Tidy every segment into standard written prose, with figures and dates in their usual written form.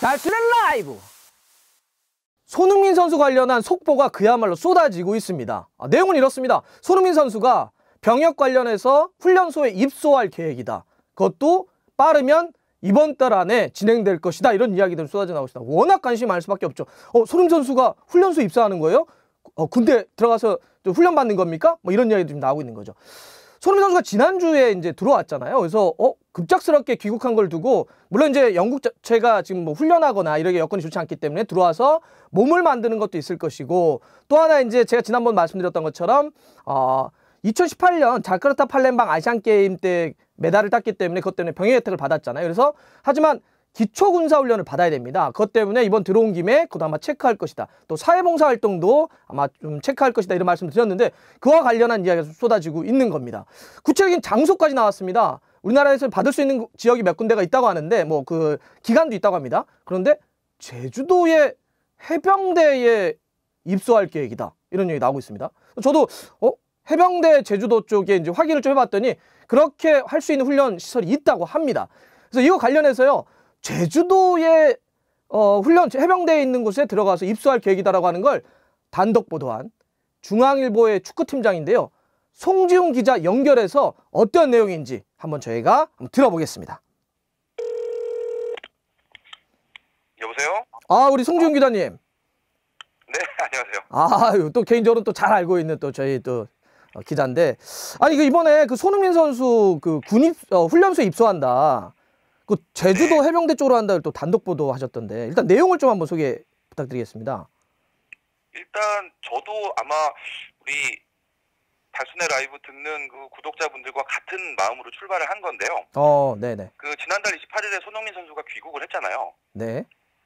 달순의 라이브. 손흥민 선수 관련한 속보가 그야말로 쏟아지고 있습니다. 내용은 이렇습니다. 손흥민 선수가 병역 관련해서 훈련소에 입소할 계획이다. 그것도 빠르면 이번 달 안에 진행될 것이다. 이런 이야기들이 쏟아져 나오고 있습니다. 워낙 관심이 많을 수밖에 없죠. 손흥민 선수가 훈련소에 입소하는 거예요? 군대 들어가서 훈련 받는 겁니까? 뭐 이런 이야기들이 좀 나오고 있는 거죠. 손흥민 선수가 지난주에 이제 들어왔잖아요. 그래서 급작스럽게 귀국한 걸 두고, 물론 이제 영국 자체가 지금 뭐 훈련하거나 이렇게 여건이 좋지 않기 때문에 들어와서 몸을 만드는 것도 있을 것이고, 또 하나 이제 제가 지난번 말씀드렸던 것처럼 2018년 자카르타 팔렘방 아시안 게임 때 메달을 땄기 때문에 그것 때문에 병역 혜택을 받았잖아요. 그래서 하지만 기초 군사 훈련을 받아야 됩니다. 그것 때문에 이번 들어온 김에 그것도 아마 체크할 것이다. 또 사회봉사 활동도 아마 좀 체크할 것이다. 이런 말씀을 드렸는데 그와 관련한 이야기가 쏟아지고 있는 겁니다. 구체적인 장소까지 나왔습니다. 우리나라에서 받을 수 있는 지역이 몇 군데가 있다고 하는데 뭐 그 기간도 있다고 합니다. 그런데 제주도의 해병대에 입소할 계획이다. 이런 얘기 나오고 있습니다. 저도 해병대 제주도 쪽에 이제 확인을 좀 해봤더니 그렇게 할 수 있는 훈련 시설이 있다고 합니다. 그래서 이거 관련해서요. 제주도의 해병대에 있는 곳에 들어가서 입소할 계획이다라고 하는 걸 단독 보도한 중앙일보의 축구팀장인데요. 송지훈 기자 연결해서 어떤 내용인지 한번 저희가 한번 들어보겠습니다. 여보세요? 우리 송지훈 기자님. 네, 안녕하세요. 또 개인적으로 또 잘 알고 있는 또 저희 또 기자인데, 아니 이번에 그 손흥민 선수 그 훈련소에 입소한다. 그 제주도 해병대 쪽으로 한다고 또 단독 보도 하셨던데, 일단 내용을 좀 한번 소개 부탁드리겠습니다. 일단 저도 아마 우리 달순의 라이브 듣는 그 구독자분들과 같은 마음으로 출발을 한 건데요. 네네. 그 지난달 28일에 손흥민 선수가 귀국을 했잖아요. 네.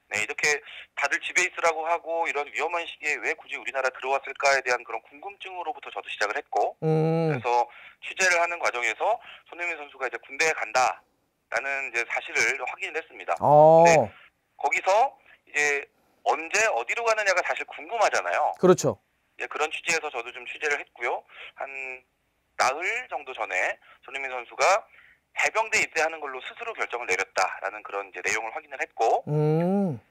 네, 이렇게 다들 집에 있으라고 하고 이런 위험한 시기에 왜 굳이 우리나라 들어왔을까에 대한 그런 궁금증으로부터 저도 시작을 했고, 그래서 취재를 하는 과정에서 손흥민 선수가 이제 군대에 간다라는 이제 사실을 확인을 했습니다. 근데 거기서 이제 언제 어디로 가느냐가 사실 궁금하잖아요. 그렇죠. 예, 그런 취지에서 저도 좀 취재를 했고요. 한 나흘 정도 전에 손흥민 선수가 해병대 입대하는 걸로 스스로 결정을 내렸다라는 그런 이제 내용을 확인을 했고,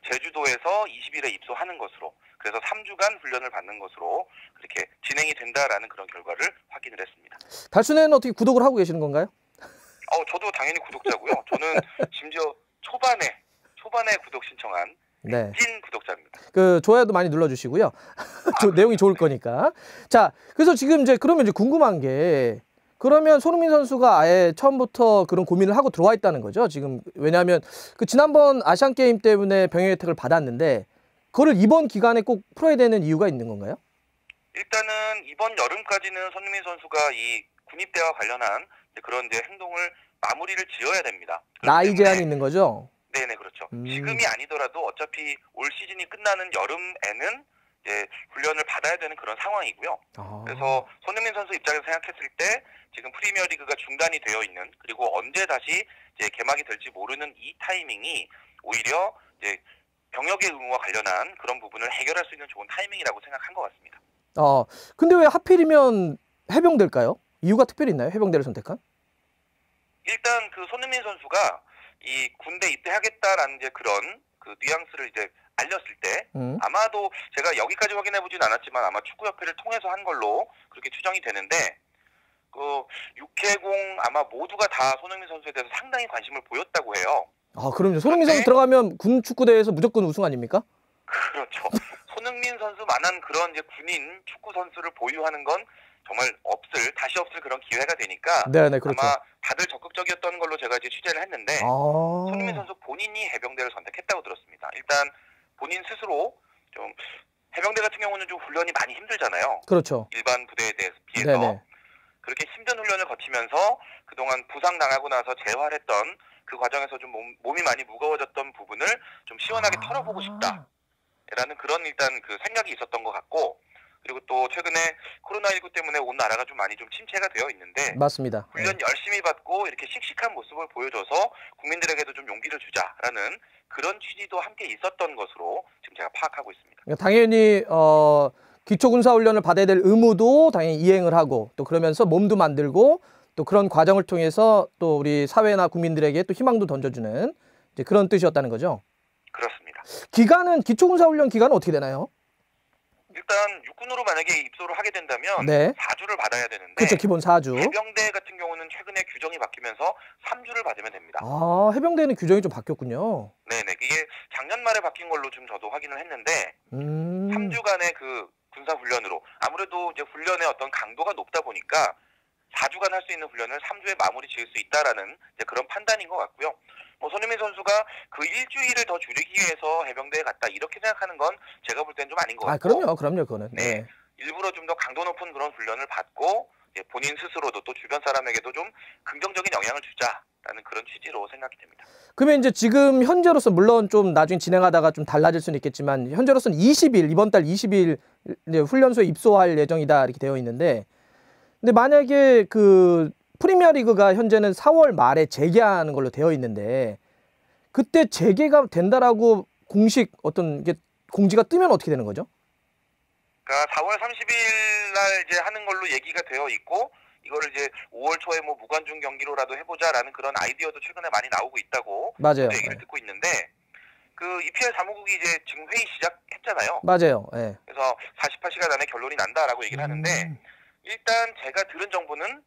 제주도에서 20일에 입소하는 것으로, 그래서 3주간 훈련을 받는 것으로 그렇게 진행이 된다라는 그런 결과를 확인을 했습니다. 달순에는 어떻게 구독을 하고 계시는 건가요? 저도 당연히 구독자고요. 저는 심지어 초반에 구독 신청한 찐 구독자입니다. 그 좋아요도 많이 눌러주시고요. 내용이 좋을 거니까. 자, 그래서 지금 그러면 궁금한 게, 그러면 손흥민 선수가 아예 처음부터 그런 고민을 하고 들어와 있다는 거죠, 지금. 왜냐하면 그 지난번 아시안 게임 때문에 병역 혜택을 받았는데 그거를 이번 기간에 꼭 풀어야 되는 이유가 있는 건가요? 일단은 이번 여름까지는 손흥민 선수가 이 군입대와 관련한 그런 이제 행동을 마무리를 지어야 됩니다. 나이 제한이 있는 거죠? 네네, 그렇죠. 지금이 아니더라도 어차피 올 시즌이 끝나는 여름에는 이제 훈련을 받아야 되는 그런 상황이고요. 그래서 손흥민 선수 입장에서 생각했을 때 지금 프리미어리그가 중단이 되어 있는, 그리고 언제 다시 이제 개막이 될지 모르는 이 타이밍이 오히려 이제 병역의 의무와 관련한 그런 부분을 해결할 수 있는 좋은 타이밍이라고 생각한 것 같습니다. 근데 왜 하필이면 해병대일까요? 이유가 특별히 있나요? 해병대를 선택한? 일단 그 손흥민 선수가 이 군대 입대하겠다라는 이제 그런 그 뉘앙스를 이제 알렸을 때 아마도 제가 여기까지 확인해 보진 않았지만 아마 축구협회를 통해서 한 걸로 그렇게 추정이 되는데, 그 육해공 아마 모두가 다 손흥민 선수에 대해서 상당히 관심을 보였다고 해요. 그럼요. 손흥민 선수 들어가면 군 축구대회에서 무조건 우승 아닙니까? 그렇죠. 손흥민 선수만한 그런 이제 군인 축구 선수를 보유하는 건 정말 다시 없을 그런 기회가 되니까, 네네, 그렇죠. 아마 다들 적극적이었던 걸로 제가 이제 취재를 했는데, 손흥민 선수 본인이 해병대를 선택했다고 들었습니다. 일단 본인 스스로 좀 해병대 같은 경우는 좀 훈련이 많이 힘들잖아요. 그렇죠. 일반 부대에 비해서. 네네. 그렇게 힘든 훈련을 거치면서 그동안 부상당하고 나서 재활했던 그 과정에서 좀 몸이 많이 무거워졌던 부분을 좀 시원하게 털어보고 싶다라는 그런 일단 그 생각이 있었던 것 같고, 그리고 또 최근에 코로나19 때문에 온 나라가 좀 많이 좀 침체가 되어 있는데, 맞습니다. 훈련 열심히 받고 이렇게 씩씩한 모습을 보여줘서 국민들에게도 좀 용기를 주자라는 그런 취지도 함께 있었던 것으로 지금 제가 파악하고 있습니다. 당연히 기초군사훈련을 받아야 될 의무도 당연히 이행을 하고, 또 그러면서 몸도 만들고, 또 그런 과정을 통해서 또 우리 사회나 국민들에게 또 희망도 던져주는 이제 그런 뜻이었다는 거죠. 그렇습니다. 기간은 기초군사훈련 기간은 어떻게 되나요? 일단 육군으로 만약에 입소를 하게 된다면 네. 4주를 받아야 되는데 그렇죠. 기본 4주. 해병대 같은 경우는 최근에 규정이 바뀌면서 3주를 받으면 됩니다. 아, 해병대는 규정이 좀 바뀌었군요. 네네. 이게 작년 말에 바뀐 걸로 좀 저도 확인을 했는데 3주간의 그 군사훈련으로 아무래도 이제 훈련의 어떤 강도가 높다 보니까 4주간 할 수 있는 훈련을 3주에 마무리 지을 수 있다라는 이제 그런 판단인 것 같고요. 뭐 손흥민 선수가 그 일주일을 더 줄이기 위해서 해병대에 갔다 이렇게 생각하는 건 제가 볼 땐 좀 아닌 것 같고. 그럼요, 그거는. 네. 일부러 좀 더 강도 높은 그런 훈련을 받고 본인 스스로도 또 주변 사람에게도 좀 긍정적인 영향을 주자라는 그런 취지로 생각이 됩니다. 그러면 이제 지금 현재로서 물론 좀 나중에 진행하다가 좀 달라질 수는 있겠지만 현재로서는 20일, 이번 달 20일 이제 훈련소에 입소할 예정이다 이렇게 되어 있는데 근데 만약에 그 프리미어리그가 현재는 4월 말에 재개하는 걸로 되어 있는데 그때 재개가 된다라고 공식 어떤 게 공지가 뜨면 어떻게 되는 거죠? 그러니까 4월 30일 날 이제 하는 걸로 얘기가 되어 있고 이거를 이제 5월 초에 뭐 무관중 경기로라도 해보자라는 그런 아이디어도 최근에 많이 나오고 있다고 맞아요. 얘기를 듣고 있는데 그 EPL 사무국이 이제 지금 회의 시작했잖아요. 맞아요. 네. 그래서 48시간 안에 결론이 난다라고 얘기를 하는데 일단 제가 들은 정보는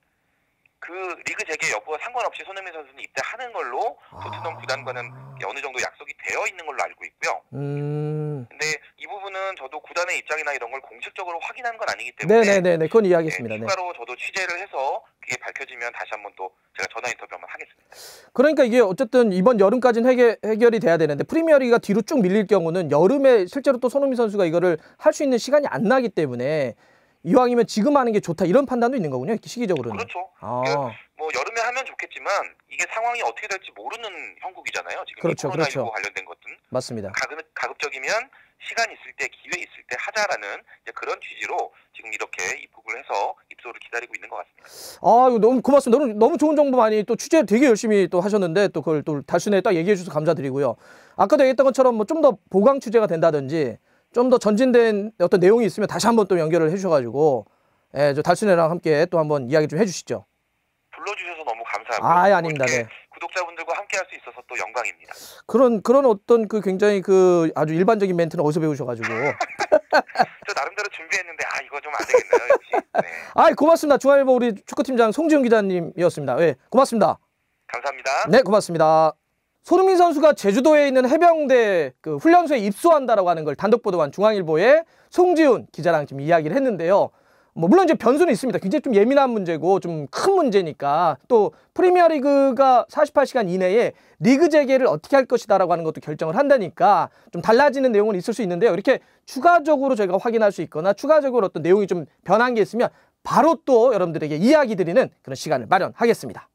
그 리그 재개 여부와 상관없이 손흥민 선수는 입대하는 걸로 토트넘 구단과는 어느 정도 약속이 되어 있는 걸로 알고 있고요. 근데 이 부분은 저도 구단의 입장이나 이런 걸 공식적으로 확인한 건 아니기 때문에 네네네 그건 이야기했습니다. 추가로 저도 취재를 해서 그게 밝혀지면 다시 한번 또 제가 전화 인터뷰 한번 하겠습니다. 그러니까 이게 어쨌든 이번 여름까지는 해결이 돼야 되는데 프리미어리그가 뒤로 쭉 밀릴 경우는 여름에 실제로 또 손흥민 선수가 이거를 할 수 있는 시간이 안 나기 때문에 이왕이면 지금 하는 게 좋다 이런 판단도 있는 거군요. 시기적으로는. 그렇죠. 뭐 여름에 하면 좋겠지만 이게 상황이 어떻게 될지 모르는 형국이잖아요. 지금 그렇죠, 코로나19 관련된 것들은. 맞습니다. 가급적이면 시간 있을 때 기회 있을 때 하자라는 이제 그런 취지로 지금 이렇게 입국을 해서 입소를 기다리고 있는 것 같습니다. 이거 너무 고맙습니다. 너무 좋은 정보 많이 또 취재 되게 열심히 또 하셨는데 또 그걸 또 달순에 딱 얘기해 주셔서 감사드리고요. 아까도 얘기했던 것처럼 뭐 좀 더 보강 취재가 된다든지 좀 더 전진된 어떤 내용이 있으면 다시 한번 또 연결을 해주셔가지고 저 달순이랑 함께 또 한번 이야기 좀 해주시죠. 불러주셔서 너무 감사하고요. 아닙니다. 네. 구독자분들과 함께할 수 있어서 또 영광입니다. 그런 어떤 그 굉장히 그 아주 일반적인 멘트는 어디서 배우셔가지고. 저 나름대로 준비했는데 이거 좀 안 되겠네요. 역시. 네. 고맙습니다. 중앙일보 우리 축구팀장 송지훈 기자님이었습니다. 네, 고맙습니다. 감사합니다. 네, 고맙습니다. 손흥민 선수가 제주도에 있는 해병대 그 훈련소에 입소한다라고 하는 걸 단독 보도한 중앙일보의 송지훈 기자랑 지금 이야기를 했는데요. 뭐 물론 이제 변수는 있습니다. 굉장히 좀 예민한 문제고 좀 큰 문제니까 또 프리미어리그가 48시간 이내에 리그 재개를 어떻게 할 것이다라고 하는 것도 결정을 한다니까 좀 달라지는 내용은 있을 수 있는데요. 이렇게 추가적으로 저희가 확인할 수 있거나 추가적으로 어떤 내용이 좀 변한 게 있으면 바로 또 여러분들에게 이야기 드리는 그런 시간을 마련하겠습니다.